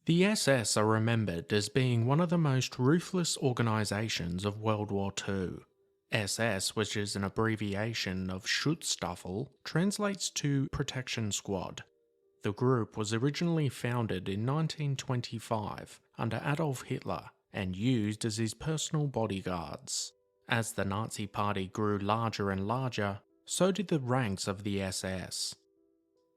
The SS are remembered as being one of the most ruthless organisations of World War II. SS, which is an abbreviation of Schutzstaffel, translates to Protection Squad. The group was originally founded in 1925 under Adolf Hitler and used as his personal bodyguards. As the Nazi Party grew larger and larger, so did the ranks of the SS.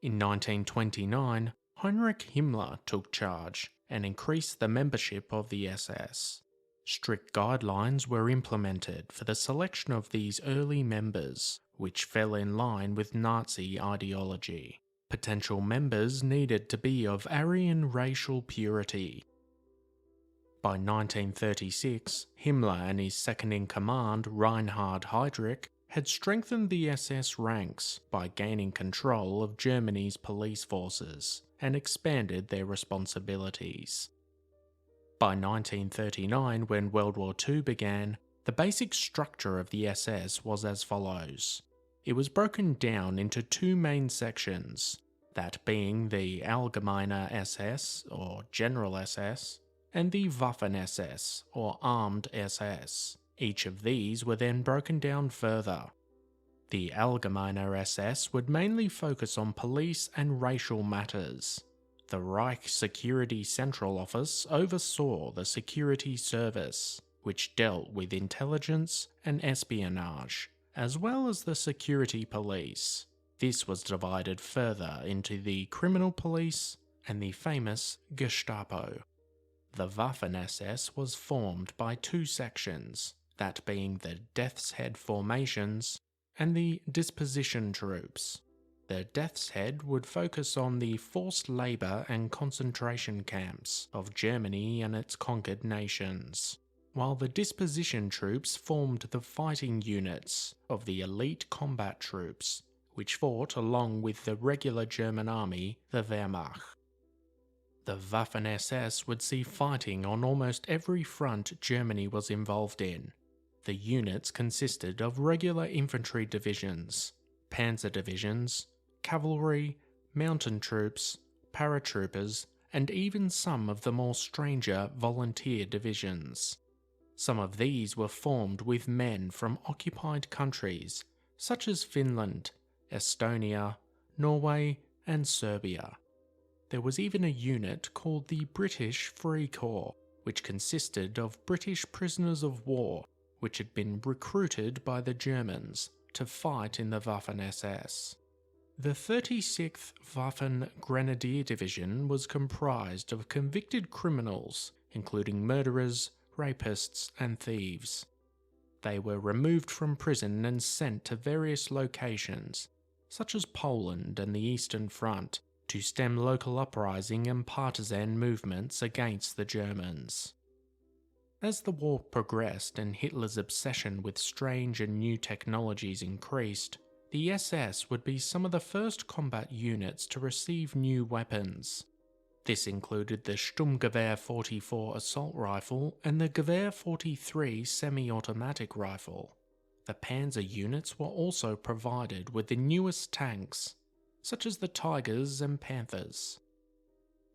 In 1929, Heinrich Himmler took charge and increased the membership of the SS. Strict guidelines were implemented for the selection of these early members, which fell in line with Nazi ideology. Potential members needed to be of Aryan racial purity. By 1936, Himmler and his second-in-command Reinhard Heydrich had strengthened the SS ranks by gaining control of Germany's police forces and expanded their responsibilities. By 1939, when World War II began, the basic structure of the SS was as follows. It was broken down into two main sections, that being the Allgemeine SS, or General SS, and the Waffen SS, or Armed SS. Each of these were then broken down further. The Allgemeine SS would mainly focus on police and racial matters. The Reich Security Central Office oversaw the security service, which dealt with intelligence and espionage, as well as the security police. This was divided further into the criminal police and the famous Gestapo. The Waffen SS was formed by two sections, that being the Death's Head formations and the disposition troops. The Death's Head would focus on the forced labour and concentration camps of Germany and its conquered nations, while the disposition troops formed the fighting units of the elite combat troops, which fought along with the regular German army, the Wehrmacht. The Waffen SS would see fighting on almost every front Germany was involved in. The units consisted of regular infantry divisions, panzer divisions, cavalry, mountain troops, paratroopers, and even some of the more stranger volunteer divisions. Some of these were formed with men from occupied countries such as Finland, Estonia, Norway, and Serbia. There was even a unit called the British Free Corps, which consisted of British prisoners of war which had been recruited by the Germans to fight in the Waffen SS. The 36th Waffen Grenadier Division was comprised of convicted criminals, including murderers, rapists, and thieves. They were removed from prison and sent to various locations, such as Poland and the Eastern Front, to stem local uprising and partisan movements against the Germans. As the war progressed and Hitler's obsession with strange and new technologies increased, the SS would be some of the first combat units to receive new weapons. This included the Sturmgewehr 44 assault rifle and the Gewehr 43 semi-automatic rifle. The panzer units were also provided with the newest tanks, such as the Tigers and Panthers.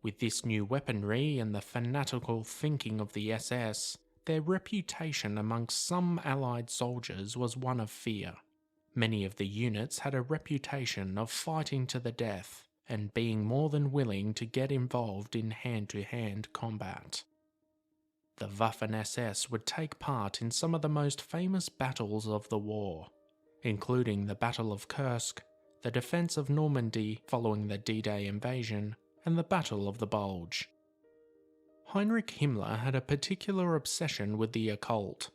With this new weaponry and the fanatical thinking of the SS, their reputation amongst some Allied soldiers was one of fear. Many of the units had a reputation of fighting to the death and being more than willing to get involved in hand-to-hand combat. The Waffen SS would take part in some of the most famous battles of the war, including the Battle of Kursk, the Defense of Normandy following the D-Day invasion, and the Battle of the Bulge. Heinrich Himmler had a particular obsession with the occult.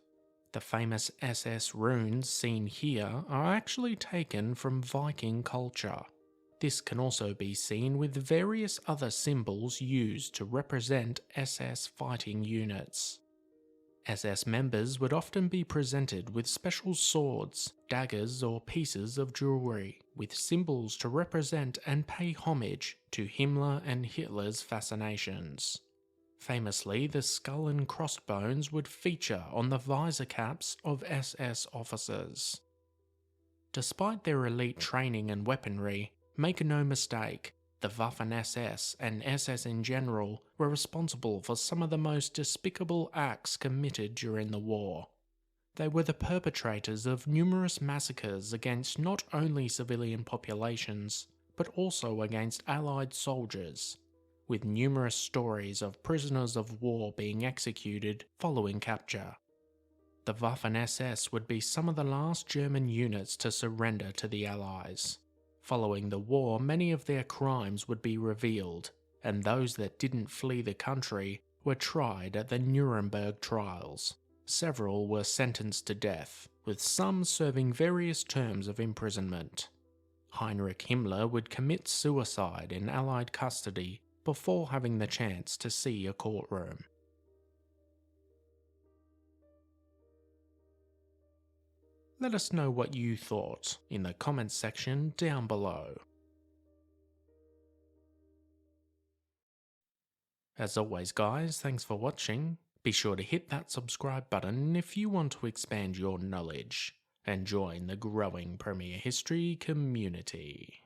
The famous SS runes seen here are actually taken from Viking culture. This can also be seen with various other symbols used to represent SS fighting units. SS members would often be presented with special swords, daggers, or pieces of jewellery, with symbols to represent and pay homage to Himmler and Hitler's fascinations. Famously, the skull and crossbones would feature on the visor caps of SS officers. Despite their elite training and weaponry, make no mistake, The Waffen SS and SS in general were responsible for some of the most despicable acts committed during the war. They were the perpetrators of numerous massacres against not only civilian populations, but also against Allied soldiers, with numerous stories of prisoners of war being executed following capture. The Waffen SS would be some of the last German units to surrender to the Allies. Following the war, many of their crimes would be revealed, and those that didn't flee the country were tried at the Nuremberg Trials. Several were sentenced to death, with some serving various terms of imprisonment. Heinrich Himmler would commit suicide in Allied custody before having the chance to see a courtroom. Let us know what you thought in the comments section down below. As always guys, thanks for watching. Be sure to hit that subscribe button if you want to expand your knowledge and join the growing Premier History community.